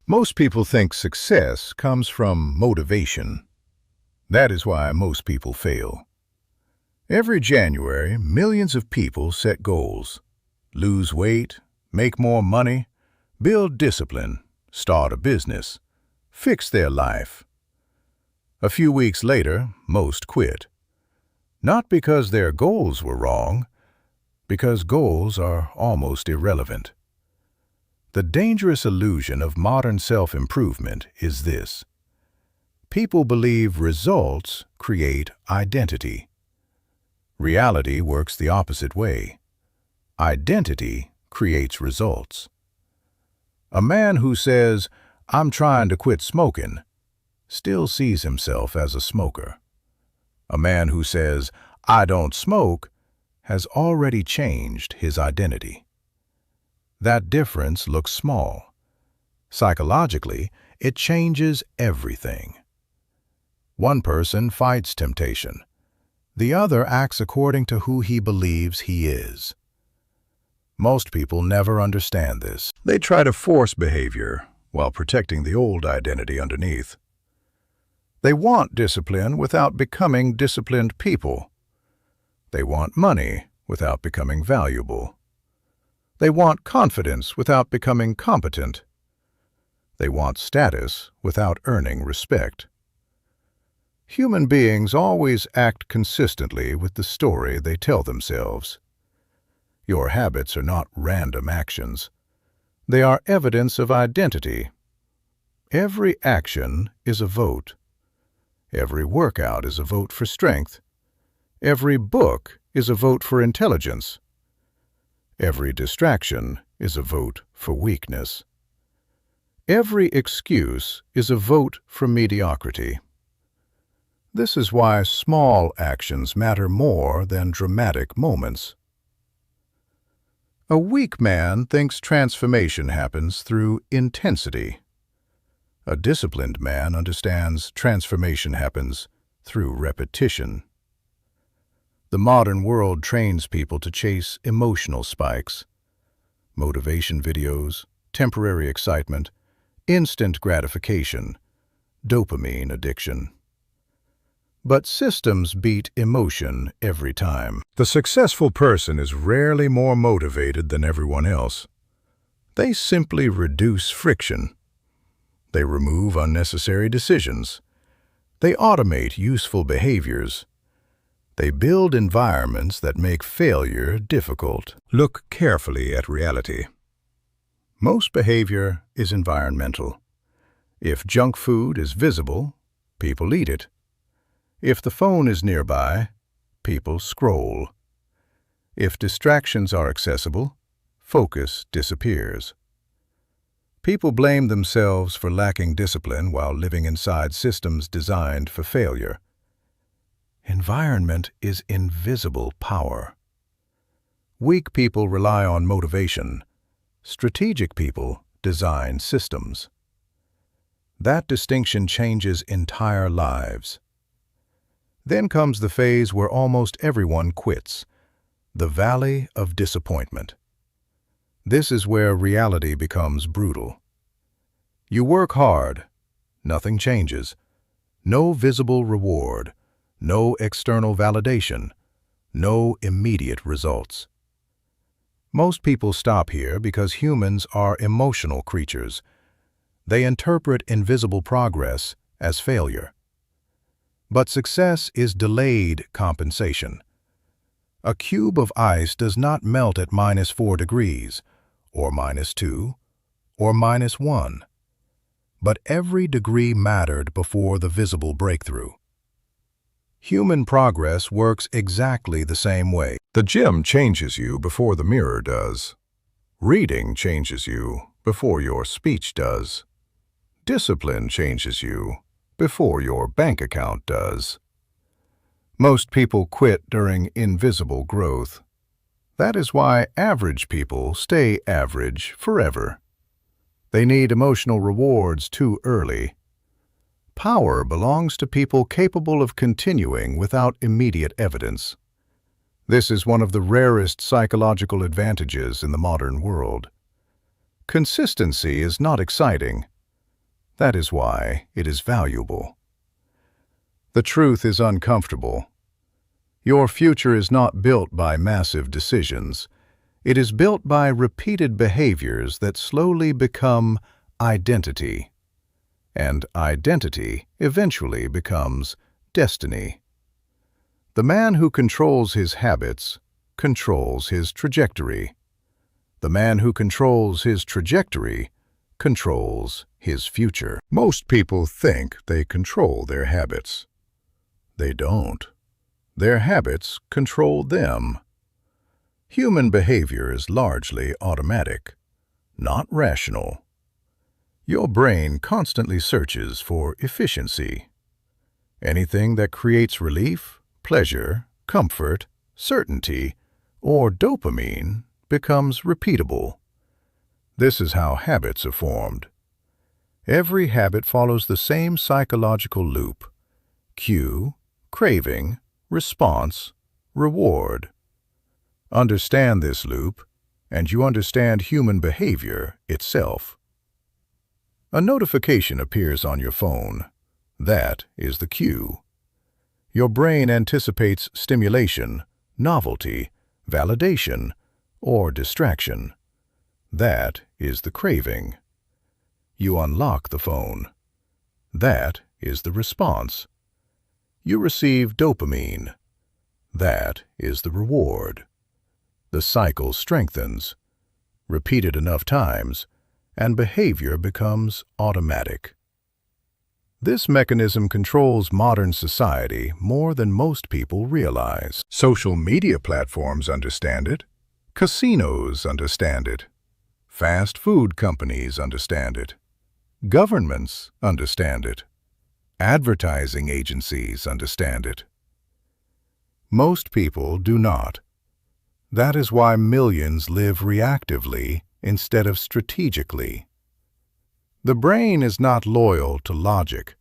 Most people think success comes from motivation. That is why most people fail. Every January, millions of people set goals, lose weight, make more money, build discipline, start a business, fix their life. A few weeks later, most quit. Not because their goals were wrong, because goals are almost irrelevant. The dangerous illusion of modern self-improvement is this. People believe results create identity. Reality works the opposite way. Identity creates results. A man who says, "I'm trying to quit smoking," still sees himself as a smoker. A man who says, "I don't smoke," has already changed his identity. That difference looks small. Psychologically, it changes everything. One person fights temptation. The other acts according to who he believes he is. Most people never understand this. They try to force behavior while protecting the old identity underneath. They want discipline without becoming disciplined people. They want money without becoming valuable. They want confidence without becoming competent. They want status without earning respect. Human beings always act consistently with the story they tell themselves. Your habits are not random actions. They are evidence of identity. Every action is a vote. Every workout is a vote for strength. Every book is a vote for intelligence. Every distraction is a vote for weakness. Every excuse is a vote for mediocrity. This is why small actions matter more than dramatic moments. A weak man thinks transformation happens through intensity. A disciplined man understands transformation happens through repetition. The modern world trains people to chase emotional spikes, motivation videos, temporary excitement, instant gratification, dopamine addiction. But systems beat emotion every time. The successful person is rarely more motivated than everyone else. They simply reduce friction. They remove unnecessary decisions. They automate useful behaviors. They build environments that make failure difficult. Look carefully at reality. Most behavior is environmental. If junk food is visible, people eat it. If the phone is nearby, people scroll. If distractions are accessible, focus disappears. People blame themselves for lacking discipline while living inside systems designed for failure. Environment is invisible power. Weak people rely on motivation. Strategic people design systems. That distinction changes entire lives. Then comes the phase where almost everyone quits, the valley of disappointment. This is where reality becomes brutal. You work hard, nothing changes, no visible reward, no external validation, no immediate results. Most people stop here because humans are emotional creatures. They interpret invisible progress as failure. But success is delayed compensation. A cube of ice does not melt at -4 degrees, or -2, or -1. But every degree mattered before the visible breakthrough. Human progress works exactly the same way. The gym changes you before the mirror does. Reading changes you before your speech does. Discipline changes you before your bank account does. Most people quit during invisible growth. That is why average people stay average forever. They need emotional rewards too early. Power belongs to people capable of continuing without immediate evidence. This is one of the rarest psychological advantages in the modern world. Consistency is not exciting. That is why it is valuable. The truth is uncomfortable. Your future is not built by massive decisions. It is built by repeated behaviors that slowly become identity. And identity eventually becomes destiny. The man who controls his habits controls his trajectory. The man who controls his trajectory controls his future. Most people think they control their habits. They don't. Their habits control them. Human behavior is largely automatic, not rational. Your brain constantly searches for efficiency. Anything that creates relief, pleasure, comfort, certainty, or dopamine becomes repeatable. This is how habits are formed. Every habit follows the same psychological loop: cue, craving, response, reward. Understand this loop, and you understand human behavior itself. A notification appears on your phone. That is the cue. Your brain anticipates stimulation, novelty, validation, or distraction. That is the craving. You unlock the phone. That is the response. You receive dopamine. That is the reward. The cycle strengthens, repeated enough times, and behavior becomes automatic. This mechanism controls modern society more than most people realize. Social media platforms understand it. Casinos understand it. Fast food companies understand it. Governments understand it. Advertising agencies understand it. Most people do not. That is why millions live reactively instead of strategically. The brain is not loyal to logic.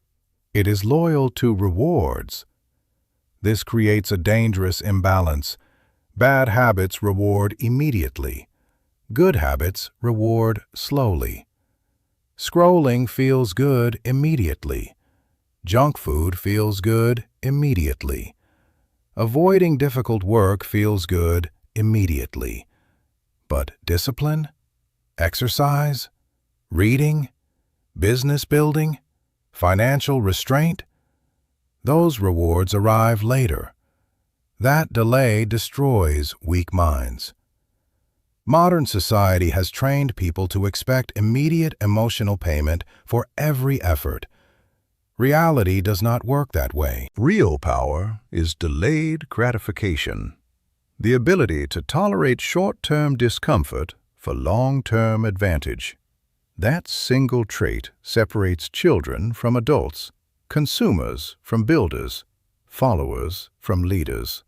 It is loyal to rewards. This creates a dangerous imbalance. Bad habits reward immediately. Good habits reward slowly. Scrolling feels good immediately. Junk food feels good immediately. Avoiding difficult work feels good immediately. But discipline, exercise, reading, business building, financial restraint, those rewards arrive later. That delay destroys weak minds. Modern society has trained people to expect immediate emotional payment for every effort. Reality does not work that way. Real power is delayed gratification, the ability to tolerate short-term discomfort for long-term advantage. That single trait separates children from adults, consumers from builders, followers from leaders.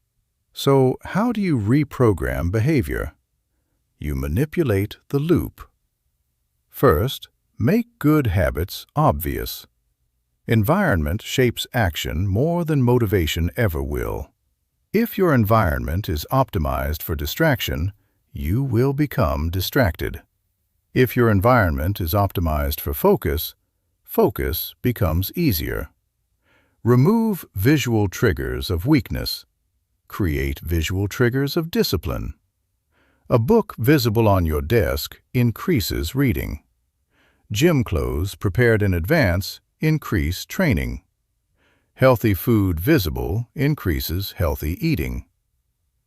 So, how do you reprogram behavior? You manipulate the loop. First, make good habits obvious. Environment shapes action more than motivation ever will. If your environment is optimized for distraction, you will become distracted. If your environment is optimized for focus, focus becomes easier. Remove visual triggers of weakness. Create visual triggers of discipline. A book visible on your desk increases reading. Gym clothes prepared in advance increase training. Healthy food visible increases healthy eating.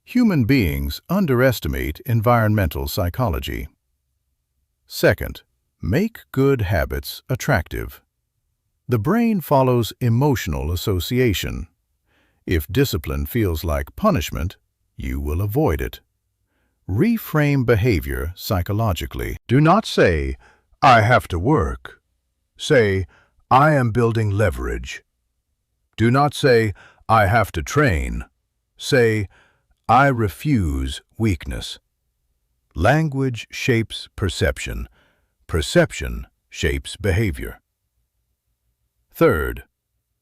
Human beings underestimate environmental psychology. Second, make good habits attractive. The brain follows emotional association. If discipline feels like punishment, you will avoid it. Reframe behavior psychologically. Do not say, "I have to work." Say, "I am building leverage." Do not say, "I have to train." Say, "I refuse weakness." Language shapes perception. Perception shapes behavior. Third,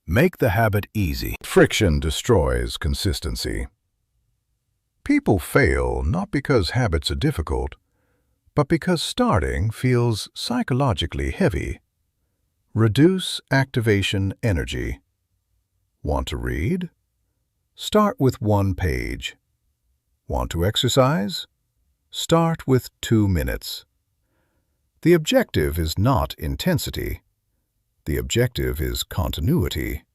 make the habit easy. Friction destroys consistency. People fail not because habits are difficult, but because starting feels psychologically heavy. Reduce activation energy. Want to read? Start with 1 page. Want to exercise? Start with 2 minutes. The objective is not intensity. The objective is continuity.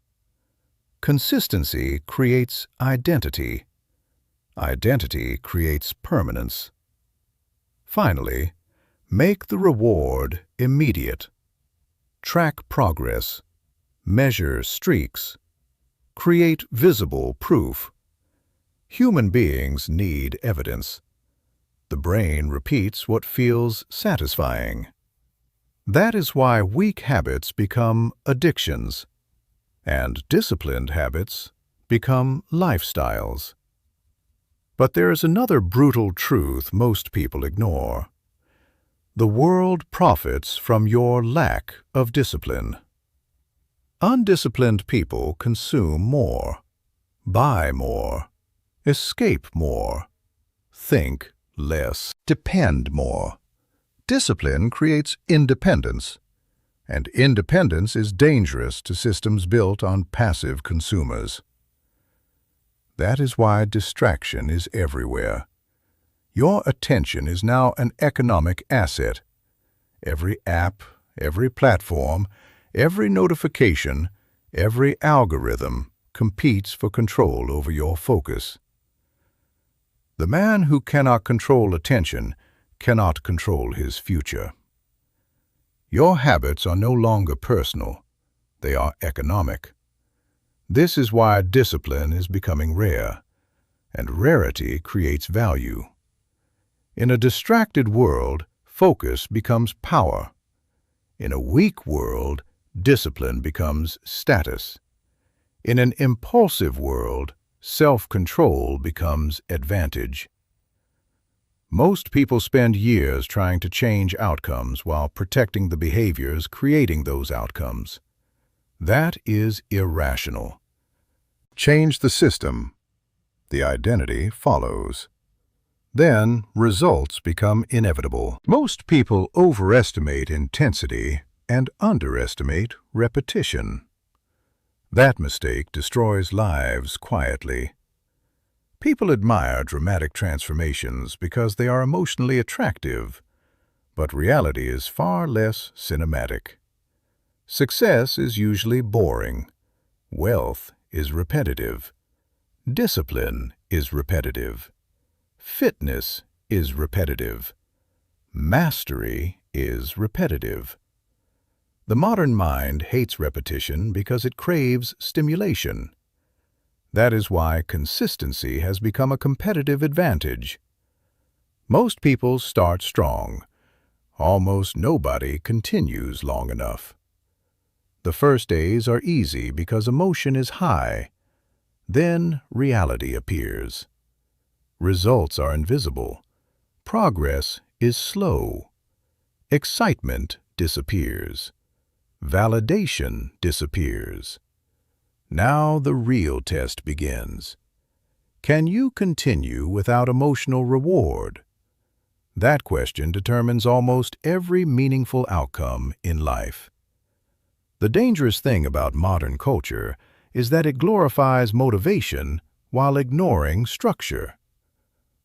Consistency creates identity. Identity creates permanence. Finally, make the reward immediate. Track progress. Measure streaks. Create visible proof. Human beings need evidence. The brain repeats what feels satisfying. That is why weak habits become addictions, and disciplined habits become lifestyles. But there is another brutal truth most people ignore. The world profits from your lack of discipline. Undisciplined people consume more, buy more, escape more, think less, depend more. Discipline creates independence, and independence is dangerous to systems built on passive consumers. That is why distraction is everywhere. Your attention is now an economic asset. Every app, every platform, every notification, every algorithm competes for control over your focus. The man who cannot control attention cannot control his future. Your habits are no longer personal. They are economic. This is why discipline is becoming rare, and rarity creates value. In a distracted world, focus becomes power. In a weak world, discipline becomes status. In an impulsive world, self-control becomes advantage. Most people spend years trying to change outcomes while protecting the behaviors creating those outcomes. That is irrational. Change the system. The identity follows. Then results become inevitable. Most people overestimate intensity and underestimate repetition. That mistake destroys lives quietly. People admire dramatic transformations because they are emotionally attractive, but reality is far less cinematic. Success is usually boring. Wealth is repetitive. Discipline is repetitive. Fitness is repetitive. Mastery is repetitive. The modern mind hates repetition because it craves stimulation. That is why consistency has become a competitive advantage. Most people start strong. Almost nobody continues long enough. The first days are easy because emotion is high. Then reality appears. Results are invisible. Progress is slow. Excitement disappears. Validation disappears. Now the real test begins. Can you continue without emotional reward? That question determines almost every meaningful outcome in life. The dangerous thing about modern culture is that it glorifies motivation while ignoring structure.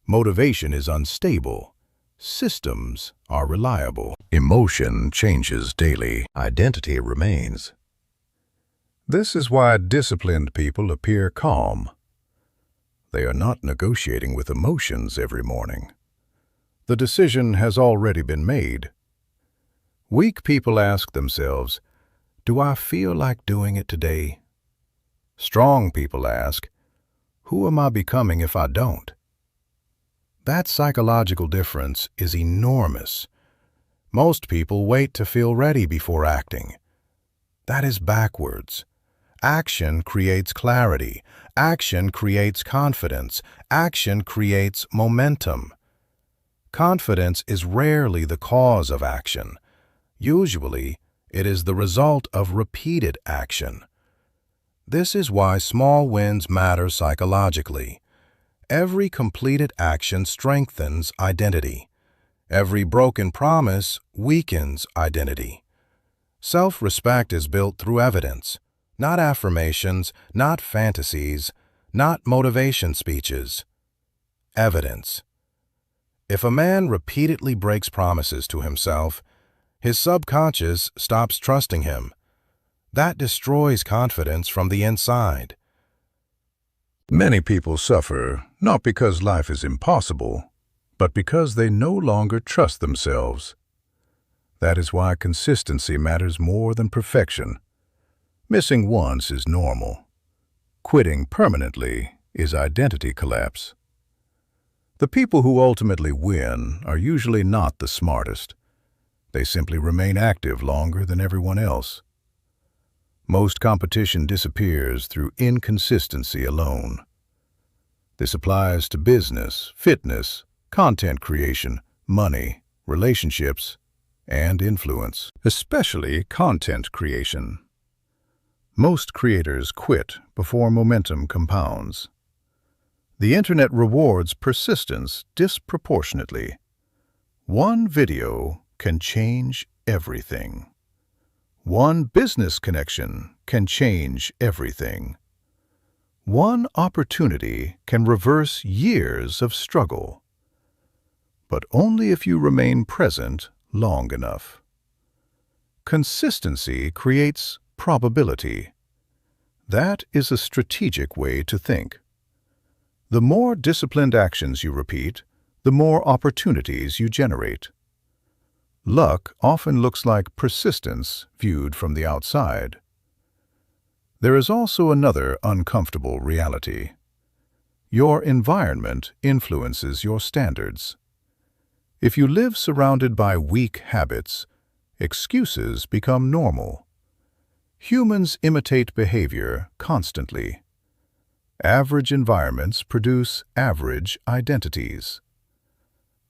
Motivation is unstable. Systems are reliable. Emotion changes daily. Identity remains. This is why disciplined people appear calm. They are not negotiating with emotions every morning. The decision has already been made. Weak people ask themselves, "Do I feel like doing it today?" Strong people ask, "Who am I becoming if I don't?" That psychological difference is enormous. Most people wait to feel ready before acting. That is backwards. Action creates clarity. Action creates confidence. Action creates momentum. Confidence is rarely the cause of action. Usually, it is the result of repeated action. This is why small wins matter psychologically. Every completed action strengthens identity. Every broken promise weakens identity. Self-respect is built through evidence, not affirmations, not fantasies, not motivation speeches. Evidence. If a man repeatedly breaks promises to himself, his subconscious stops trusting him. That destroys confidence from the inside. Many people suffer not because life is impossible, but because they no longer trust themselves. That is why consistency matters more than perfection. Missing once is normal. Quitting permanently is identity collapse. The people who ultimately win are usually not the smartest. They simply remain active longer than everyone else. Most competition disappears through inconsistency alone. This applies to business, fitness, content creation, money, relationships, and influence, especially content creation. Most creators quit before momentum compounds. The internet rewards persistence disproportionately. One video can change everything. One business connection can change everything. One opportunity can reverse years of struggle. But only if you remain present long enough. Consistency creates probability. That is a strategic way to think. The more disciplined actions you repeat, the more opportunities you generate. Luck often looks like persistence viewed from the outside. There is also another uncomfortable reality. Your environment influences your standards. If you live surrounded by weak habits, excuses become normal. Humans imitate behavior constantly. Average environments produce average identities.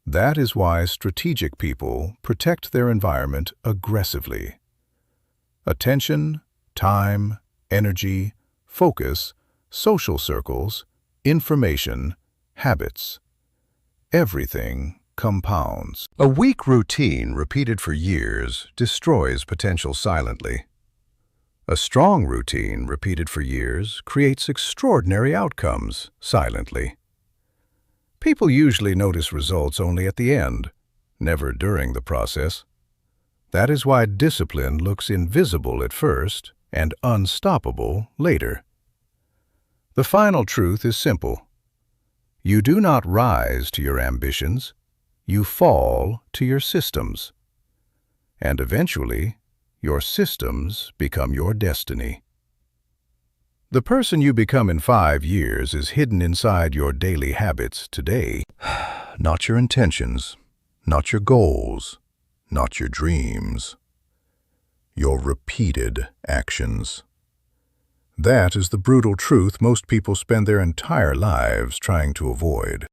That is why strategic people protect their environment aggressively. Attention, time, energy, focus, social circles, information, habits. Everything compounds. A weak routine repeated for years destroys potential silently. A strong routine repeated for years creates extraordinary outcomes silently. People usually notice results only at the end, never during the process. That is why discipline looks invisible at first and unstoppable later. The final truth is simple. You do not rise to your ambitions. You fall to your systems. And eventually, your systems become your destiny. The person you become in 5 years is hidden inside your daily habits today. Not your intentions, not your goals, not your dreams. Your repeated actions. That is the brutal truth most people spend their entire lives trying to avoid.